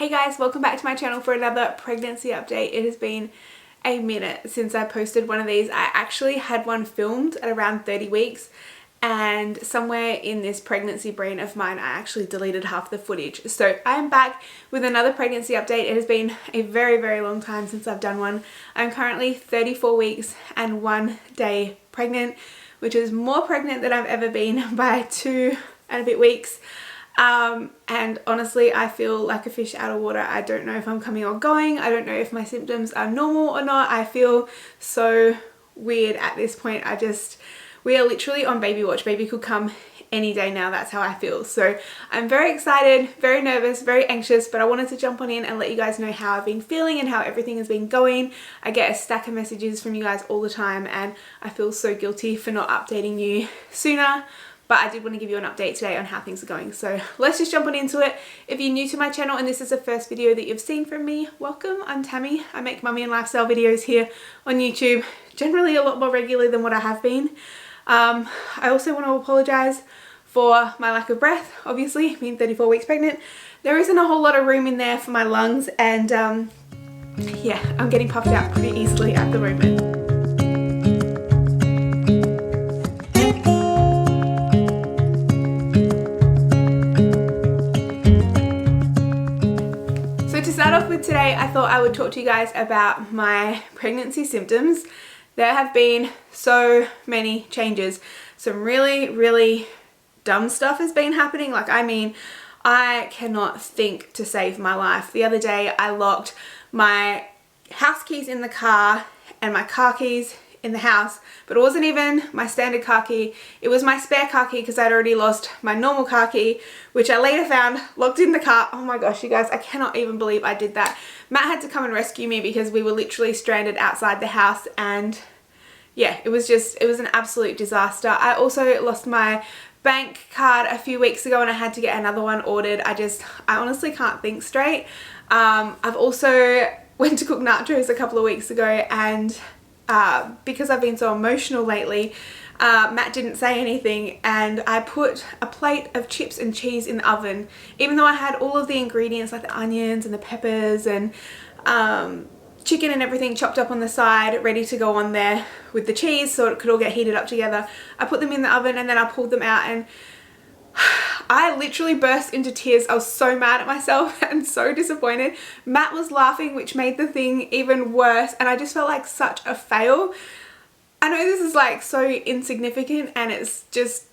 Hey guys, welcome back to my channel for another pregnancy update. It has been a minute since I posted one of these. I actually had one filmed at around 30 weeks and somewhere in this pregnancy brain of mine I actually deleted half the footage. So I'm back with another pregnancy update. It has been a very long time since I've done one. I'm currently 34 weeks and 1 day pregnant, which is more pregnant than I've ever been by 2 and a bit weeks. And honestly, I feel like a fish out of water. I don't know if I'm coming or going. I don't know if my symptoms are normal or not. I feel so weird at this point. We are literally on baby watch. Baby could come any day now. That's how I feel. So I'm very excited, very nervous, very anxious, but I wanted to jump on in and let you guys know how I've been feeling and how everything has been going. I get a stack of messages from you guys all the time and I feel so guilty for not updating you sooner. But I did want to give you an update today on how things are going. So let's just jump on into it. If you're new to my channel and this is the first video that you've seen from me, welcome. I'm Tammie. I make mummy and lifestyle videos here on YouTube, generally a lot more regularly than what I have been. I also want to apologise for my lack of breath. Obviously, being 34 weeks pregnant, there isn't a whole lot of room in there for my lungs, and yeah, I'm getting puffed out pretty easily at the moment. To start off with today, I thought I would talk to you guys about my pregnancy symptoms. There have been so many changes. Some really dumb stuff has been happening. I cannot think to save my life. The other day I locked my house keys in the car and my car keys in the house, but it wasn't even my standard car key. It was my spare car key because I'd already lost my normal car key, which I later found locked in the car. Oh my gosh, you guys, I cannot even believe I did that. Matt had to come and rescue me because we were literally stranded outside the house, and yeah, it was an absolute disaster. I also lost my bank card a few weeks ago and I had to get another one ordered. I honestly can't think straight. I've also went to cook nachos a couple of weeks ago, and because I've been so emotional lately, Matt didn't say anything and I put a plate of chips and cheese in the oven, even though I had all of the ingredients like the onions and the peppers and chicken and everything chopped up on the side ready to go on there with the cheese so it could all get heated up together. I put them in the oven and then I pulled them out and I literally burst into tears. I was so mad at myself and so disappointed. Matt was laughing, which made the thing even worse, and I just felt like such a fail. I know this is like so insignificant, and it's just,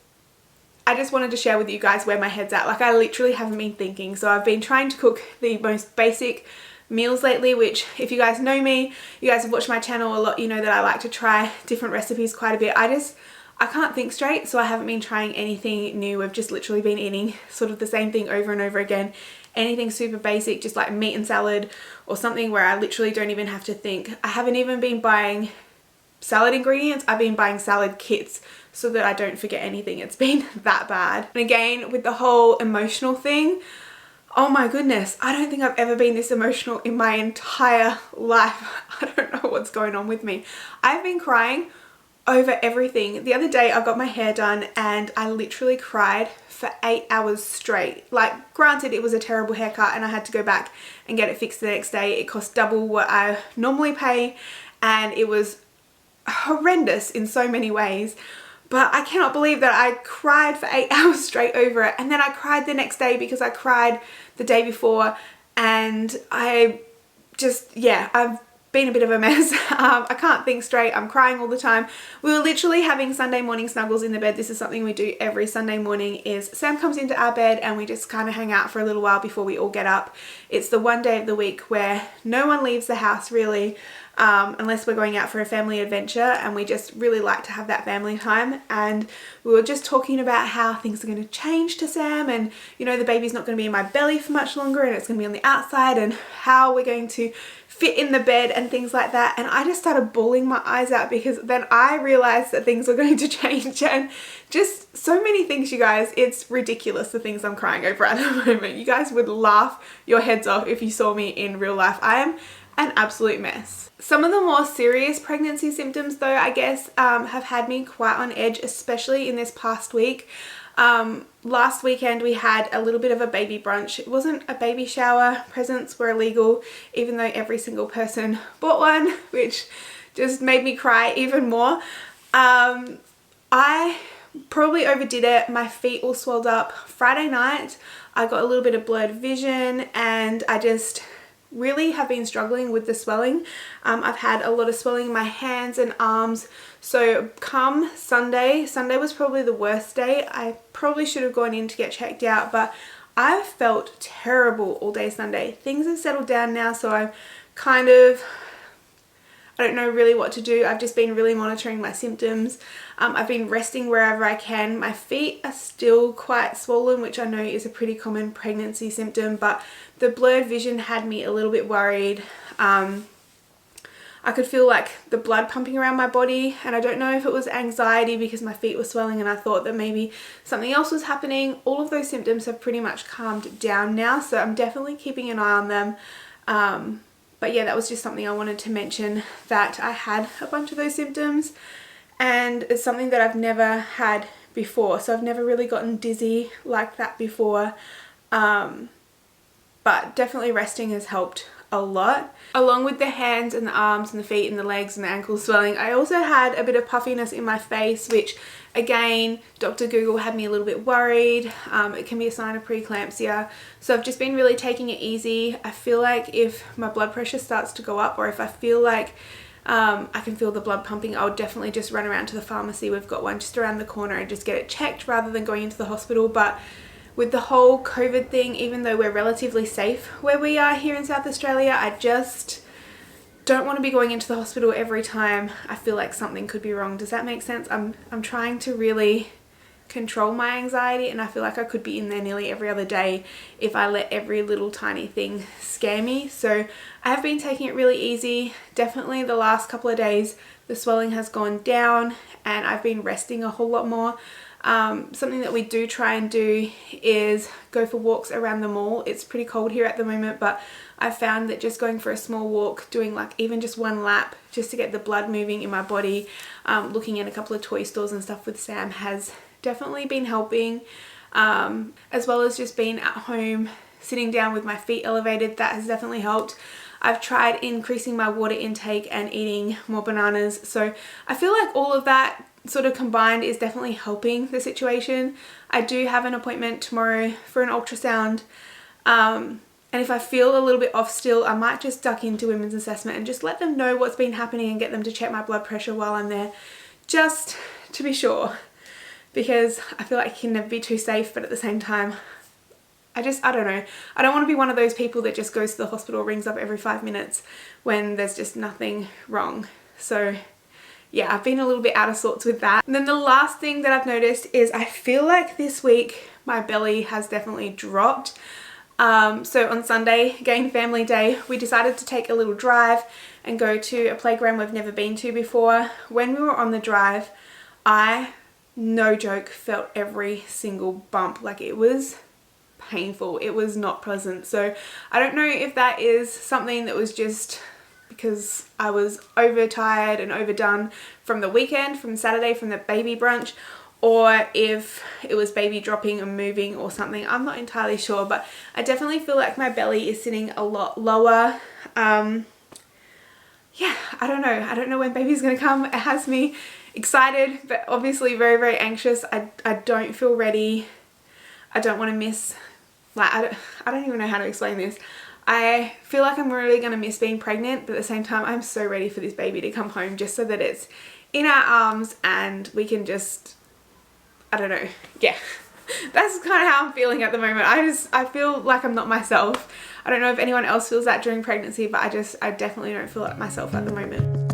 I just wanted to share with you guys where my head's at. Like, I literally haven't been thinking. So I've been trying to cook the most basic meals lately, which if you guys know me, you guys have watched my channel a lot, you know that I like to try different recipes quite a bit. I can't think straight, so I haven't been trying anything new. We've just literally been eating sort of the same thing over and over again. Anything super basic, just like meat and salad or something where I literally don't even have to think. I haven't even been buying salad ingredients. I've been buying salad kits so that I don't forget anything. It's been that bad. And again, with the whole emotional thing, oh my goodness, I don't think I've ever been this emotional in my entire life. I don't know what's going on with me. I've been crying over everything. The other day I got my hair done and I literally cried for 8 hours straight. Like, granted, it was a terrible haircut and I had to go back and get it fixed the next day. It cost double what I normally pay and it was horrendous in so many ways. But I cannot believe that I cried for 8 hours straight over it, and then I cried the next day because I cried the day before, and I've been a bit of a mess. I can't think straight. I'm crying all the time. We were literally having Sunday morning snuggles in the bed. This is something we do every Sunday morning, is Sam comes into our bed and we just kind of hang out for a little while before we all get up. It's the one day of the week where no one leaves the house really, unless we're going out for a family adventure, and we just really like to have that family time. And we were just talking about how things are going to change to Sam, and you know, the baby's not going to be in my belly for much longer and it's going to be on the outside, and how we're going to fit in the bed and things like that. And I just started bawling my eyes out because then I realized that things were going to change, and just so many things, you guys. It's ridiculous the things I'm crying over at the moment. You guys would laugh your heads off if you saw me in real life. I am an absolute mess. Some of the more serious pregnancy symptoms though, I guess, have had me quite on edge, especially in this past week. Last weekend we had a little bit of a baby brunch. It wasn't a baby shower. Presents were illegal, even though every single person bought one, which just made me cry even more. I probably overdid it. My feet all swelled up. Friday night I got a little bit of blurred vision, and I just really have been struggling with the swelling. I've had a lot of swelling in my hands and arms. So come Sunday was probably the worst day. I probably should have gone in to get checked out, but I felt terrible all day Sunday. Things have settled down now, so I'm kind of, I don't know really what to do. I've just been really monitoring my symptoms. I've been resting wherever I can. My feet are still quite swollen, which I know is a pretty common pregnancy symptom, but the blurred vision had me a little bit worried. I could feel like the blood pumping around my body, and I don't know if it was anxiety because my feet were swelling and I thought that maybe something else was happening. All of those symptoms have pretty much calmed down now, so I'm definitely keeping an eye on them. But yeah, that was just something I wanted to mention, that I had a bunch of those symptoms, and it's something that I've never had before. So I've never really gotten dizzy like that before. But definitely resting has helped a lot. Along with the hands and the arms and the feet and the legs and the ankles swelling, I also had a bit of puffiness in my face, which again, Dr. Google had me a little bit worried. It can be a sign of preeclampsia. So I've just been really taking it easy. I feel like if my blood pressure starts to go up, or if I feel like I can feel the blood pumping, I'll definitely just run around to the pharmacy. We've got one just around the corner, and just get it checked rather than going into the hospital. But with the whole COVID thing, even though we're relatively safe where we are here in South Australia, I just don't want to be going into the hospital every time I feel like something could be wrong. Does that make sense? I'm trying to really control my anxiety, and I feel like I could be in there nearly every other day if I let every little tiny thing scare me. So I have been taking it really easy. Definitely the last couple of days the swelling has gone down, and I've been resting a whole lot more. Something that we do try and do is go for walks around the mall. It's pretty cold here at the moment, but I've found that just going for a small walk, doing like even just one lap just to get the blood moving in my body, looking at a couple of toy stores and stuff with Sam has definitely been helping, as well as just being at home sitting down with my feet elevated. That has definitely helped. I've tried increasing my water intake and eating more bananas, so I feel like all of that sort of combined is definitely helping the situation. I do have an appointment tomorrow for an ultrasound, and if I feel a little bit off still, I might just duck into women's assessment and just let them know what's been happening and get them to check my blood pressure while I'm there, just to be sure, because I feel like it can never be too safe, but at the same time I don't know. I don't want to be one of those people that just goes to the hospital, rings up every 5 minutes when there's just nothing wrong. So yeah, I've been a little bit out of sorts with that. And then the last thing that I've noticed is I feel like this week my belly has definitely dropped. So on Sunday, again family day, we decided to take a little drive and go to a playground we've never been to before. When we were on the drive, I, no joke, felt every single bump. Like, it was painful. It was not pleasant. So I don't know if that is something that was just because I was overtired and overdone from the weekend, from Saturday, from the baby brunch, or if it was baby dropping and moving or something. I'm not entirely sure, but I definitely feel like my belly is sitting a lot lower. Yeah, I don't know. I don't know when baby's gonna come. It has me excited, but obviously very, very anxious. I don't feel ready. I don't want to miss, like, I don't even know how to explain this. I feel like I'm really going to miss being pregnant, but at the same time I'm so ready for this baby to come home, just so that it's in our arms and we can just, I don't know, yeah. That's kind of how I'm feeling at the moment. I feel like I'm not myself. I don't know if anyone else feels that during pregnancy, but I definitely don't feel like myself at the moment.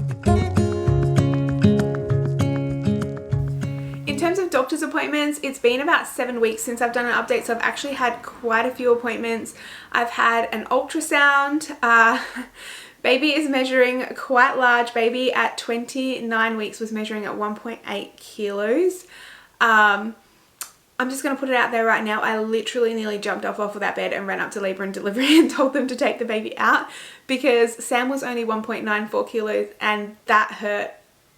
In terms of doctor's appointments, it's been about 7 weeks since I've done an update, so I've actually had quite a few appointments. I've had an ultrasound. Baby is measuring quite large. Baby at 29 weeks was measuring at 1.8 kilos. I'm just going to put it out there right now. I literally nearly jumped off of that bed and ran up to labour and delivery and told them to take the baby out, because Sam was only 1.94 kilos and that hurt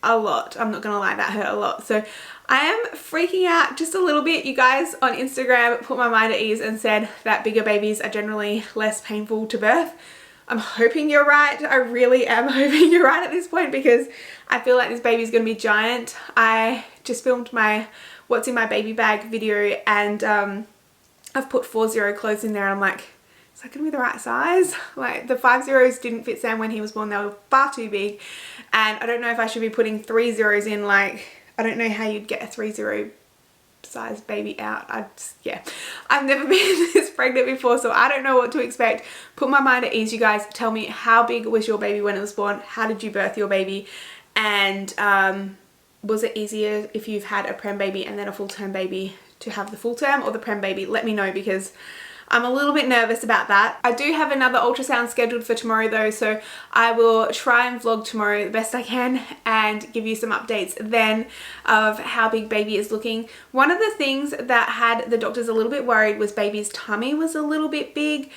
a lot. I'm not gonna lie, that hurt a lot. So I am freaking out just a little bit. You guys on Instagram put my mind at ease and said that bigger babies are generally less painful to birth. I'm hoping you're right. I really am hoping you're right at this point, because I feel like this baby is going to be giant. I just filmed my what's in my baby bag video, and I've put 40 clothes in there, and I'm like, is that going to be the right size? Like, the 50s didn't fit Sam when he was born. They were far too big, and I don't know if I should be putting 30s in. Like, I don't know how you'd get a 30 size baby out. I've never been this pregnant before, so I don't know what to expect. Put my mind at ease, you guys. Tell me, how big was your baby when it was born? How did you birth your baby? And was it easier if you've had a prem baby and then a full-term baby to have the full term, or the prem baby? Let me know, because I'm a little bit nervous about that. I do have another ultrasound scheduled for tomorrow though, so I will try and vlog tomorrow the best I can and give you some updates then of how big baby is looking. One of the things that had the doctors a little bit worried was baby's tummy was a little bit big,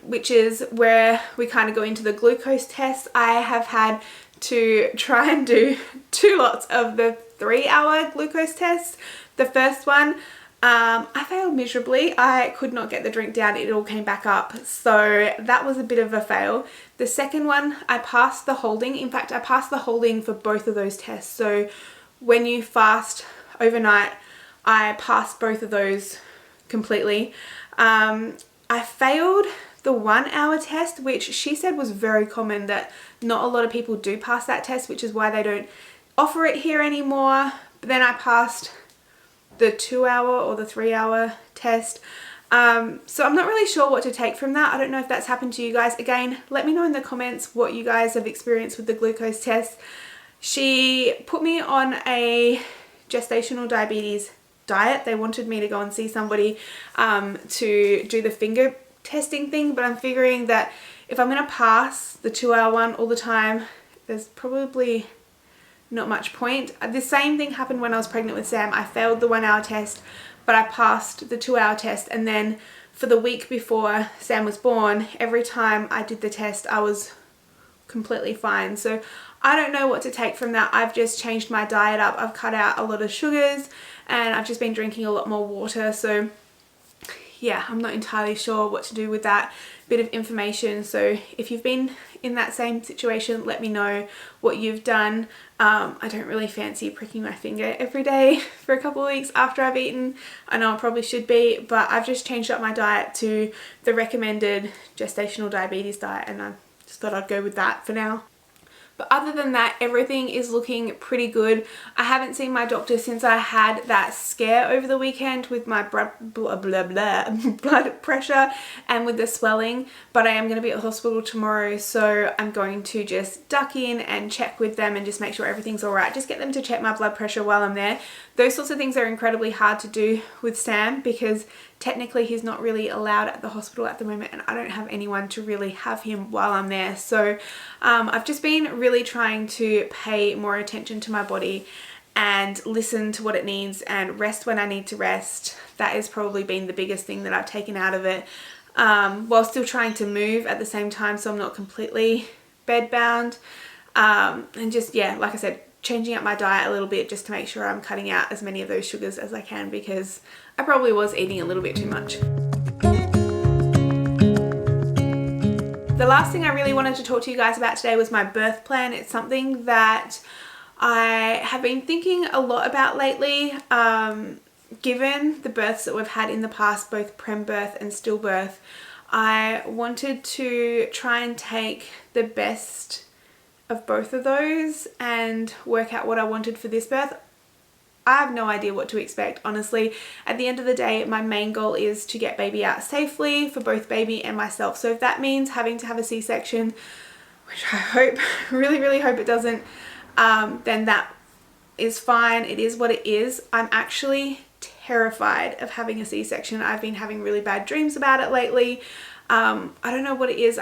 which is where we kind of go into the glucose test. I have had to try and do 2 lots of the 3-hour glucose tests. The first one, I failed miserably. I could not get the drink down. It all came back up. So that was a bit of a fail. The second one, I passed the holding. In fact, I passed the holding for both of those tests. So when you fast overnight, I passed both of those completely. I failed the 1-hour test, which she said was very common, that not a lot of people do pass that test, which is why they don't offer it here anymore. But then I passed the 2-hour or the 3-hour test. So I'm not really sure what to take from that. I don't know if that's happened to you guys. Again, let me know in the comments what you guys have experienced with the glucose test. She put me on a gestational diabetes diet. They wanted me to go and see somebody to do the finger testing thing, but I'm figuring that if I'm going to pass the 2-hour one all the time, there's probably not much point. The same thing happened when I was pregnant with Sam. I failed the 1-hour test, but I passed the 2-hour test, and then for the week before Sam was born, every time I did the test I was completely fine. So I don't know what to take from that. I've just changed my diet up. I've cut out a lot of sugars, and I've just been drinking a lot more water. So yeah, I'm not entirely sure what to do with that bit of information. So if you've been in that same situation, let me know what you've done. I don't really fancy pricking my finger every day for a couple of weeks after I've eaten. I know I probably should be, but I've just changed up my diet to the recommended gestational diabetes diet, and I just thought I'd go with that for now. But other than that, everything is looking pretty good. I haven't seen my doctor since I had that scare over the weekend with my blood pressure and with the swelling. But I am going to be at the hospital tomorrow, so I'm going to just duck in and check with them and just make sure everything's all right. Just get them to check my blood pressure while I'm there. Those sorts of things are incredibly hard to do with Sam, because technically he's not really allowed at the hospital at the moment, and I don't have anyone to really have him while I'm there. So I've just been really trying to pay more attention to my body and listen to what it needs and rest when I need to rest. That has probably been the biggest thing that I've taken out of it, while still trying to move at the same time, so I'm not completely bedbound. And just, yeah, like I said, changing up my diet a little bit just to make sure I'm cutting out as many of those sugars as I can, because I probably was eating a little bit too much. The last thing I really wanted to talk to you guys about today was my birth plan. It's something that I have been thinking a lot about lately. Given the births that we've had in the past, both prem birth and stillbirth, I wanted to try and take the best of both of those and work out what I wanted for this birth. I have no idea what to expect, honestly. At the end of the day, my main goal is to get baby out safely for both baby and myself. So if that means having to have a C-section, which I hope, really, really hope it doesn't, then that is fine. It is what it is. I'm actually terrified of having a C-section. I've been having really bad dreams about it lately. I don't know what it is.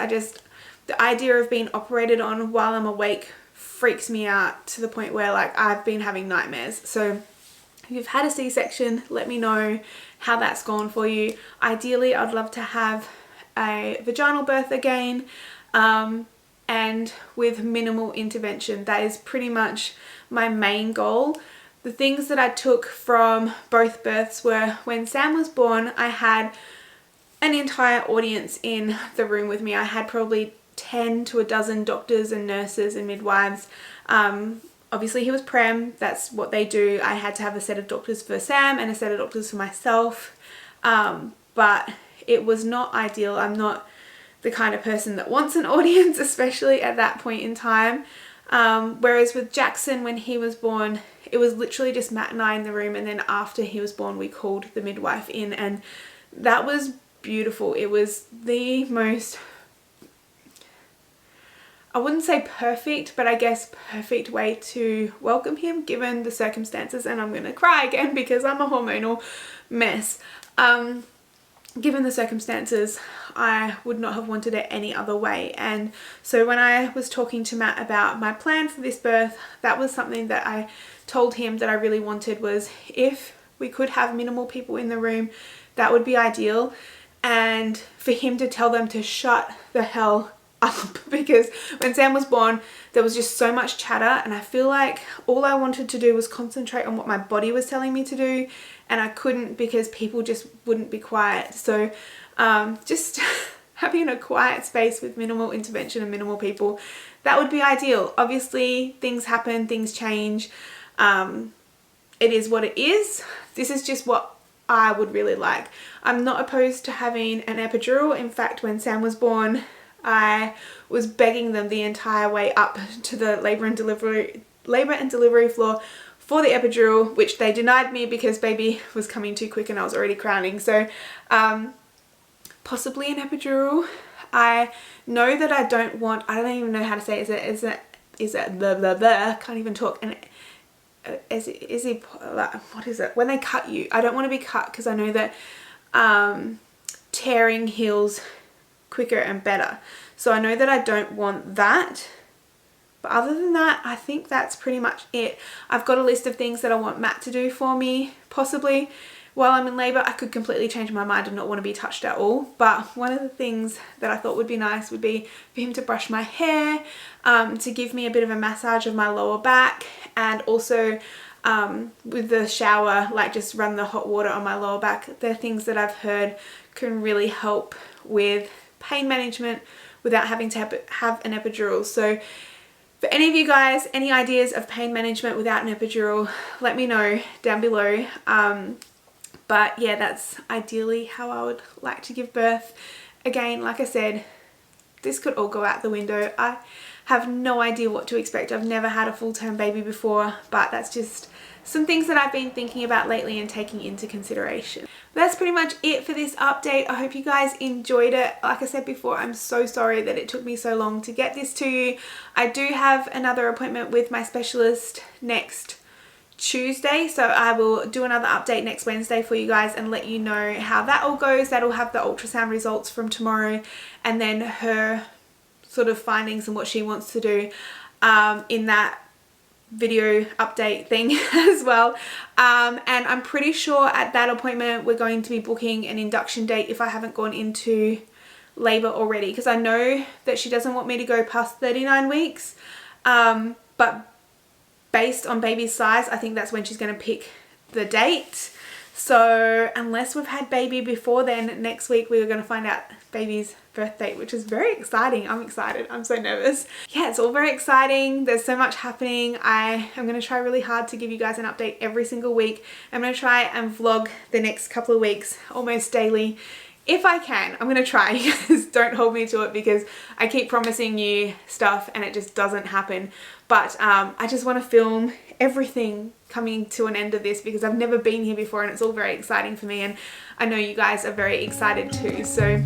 The idea of being operated on while I'm awake freaks me out to the point where, like, I've been having nightmares. So if you've had a C-section, let me know how that's gone for you. Ideally, I'd love to have a vaginal birth again. and with minimal intervention. That is pretty much my main goal. The things that I took from both births were when Sam was born, I had an entire audience in the room with me. I had probably 10 to a dozen doctors and nurses and midwives. Obviously he was prem, that's what they do. I had to have a set of doctors for Sam and a set of doctors for myself. But it was not ideal. I'm not the kind of person that wants an audience, especially at that point in time. Whereas with Jackson, when he was born, it was literally just Matt and I in the room, and then after he was born we called the midwife in, and that was beautiful. It was the most, I wouldn't say perfect, but I guess perfect way to welcome him given the circumstances. And I'm gonna cry again because I'm a hormonal mess. Given the circumstances, I would not have wanted it any other way. And so when I was talking to Matt about my plan for this birth, that was something that I told him that I really wanted, was if we could have minimal people in the room, that would be ideal. And for him to tell them to shut the hell up, because when Sam was born there was just so much chatter, and I feel like all I wanted to do was concentrate on what my body was telling me to do, and I couldn't because people just wouldn't be quiet. So just having a quiet space with minimal intervention and minimal people, that would be ideal. Obviously things happen, things change, it is what it is. This is just what I would really like. I'm not opposed to having an epidural. In fact, when Sam was born, I was begging them the entire way up to the labour and delivery floor for the epidural, which they denied me because baby was coming too quick and I was already crowning. So possibly an epidural. I know that I don't want, I don't even know how to say it. Is it blah blah blah, can't even talk. And what is it when they cut you? I don't want to be cut because I know that tearing heals quicker and better. So I know that I don't want that. But other than that, I think that's pretty much it. I've got a list of things that I want Matt to do for me, possibly. While I'm in labour, I could completely change my mind and not want to be touched at all. But one of the things that I thought would be nice would be for him to brush my hair, to give me a bit of a massage of my lower back, and also with the shower, like just run the hot water on my lower back. They're things that I've heard can really help with pain management without having to have an epidural. So for any of you guys, any ideas of pain management without an epidural, let me know down below. But yeah, that's ideally how I would like to give birth. Again, like I said, this could all go out the window. I have no idea what to expect. I've never had a full-term baby before, but that's just some things that I've been thinking about lately and taking into consideration. That's pretty much it for this update. I hope you guys enjoyed it. Like I said before, I'm so sorry that it took me so long to get this to you. I do have another appointment with my specialist next Tuesday, so I will do another update next Wednesday for you guys and let you know how that all goes. That'll have the ultrasound results from tomorrow, and then her sort of findings and what she wants to do in that video update thing as well. And I'm pretty sure at that appointment we're going to be booking an induction date if I haven't gone into labour already, because I know that she doesn't want me to go past 39 weeks, but based on baby's size, I think that's when she's going to pick the date. So unless we've had baby before then, next week we are going to find out baby's birth date, which is very exciting. I'm excited. I'm so nervous. Yeah, it's all very exciting. There's so much happening. I am going to try really hard to give you guys an update every single week. I'm going to try and vlog the next couple of weeks almost daily. If I can, I'm going to try. You guys don't hold me to it because I keep promising you stuff and it just doesn't happen. But I just want to film everything coming to an end of this because I've never been here before and it's all very exciting for me, and I know you guys are very excited too. So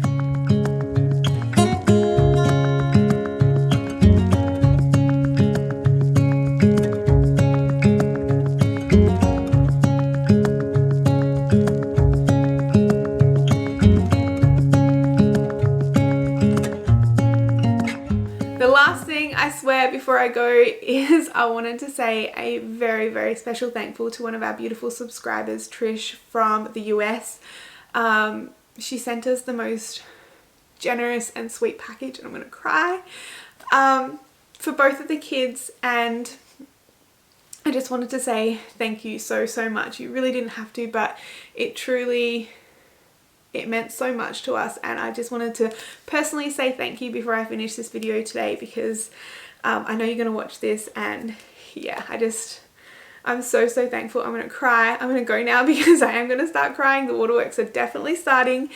I swear before I go is I wanted to say a very, very special thankful to one of our beautiful subscribers, Trish from the US. She sent us the most generous and sweet package, and I'm gonna cry. for both of the kids, and I just wanted to say thank you so much. You really didn't have to, but it meant so much to us, and I just wanted to personally say thank you before I finish this video today, because I know you're going to watch this, and yeah, I'm so thankful. I'm going to cry. I'm going to go now because I am going to start crying. The waterworks are definitely starting.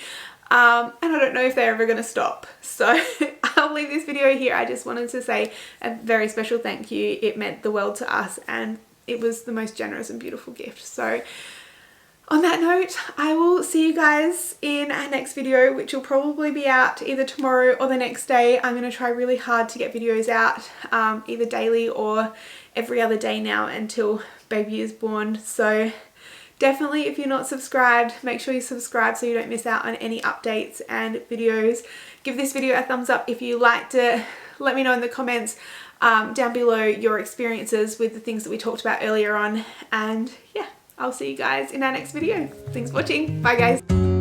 And I don't know if they're ever going to stop. So I'll leave this video here. I just wanted to say a very special thank you. It meant the world to us, and it was the most generous and beautiful gift. So on that note, I will see you guys in our next video, which will probably be out either tomorrow or the next day. I'm going to try really hard to get videos out either daily or every other day now until baby is born. So definitely, if you're not subscribed, make sure you subscribe so you don't miss out on any updates and videos. Give this video a thumbs up if you liked it. Let me know in the comments down below your experiences with the things that we talked about earlier on. And yeah, I'll see you guys in our next video. Thanks for watching. Bye guys.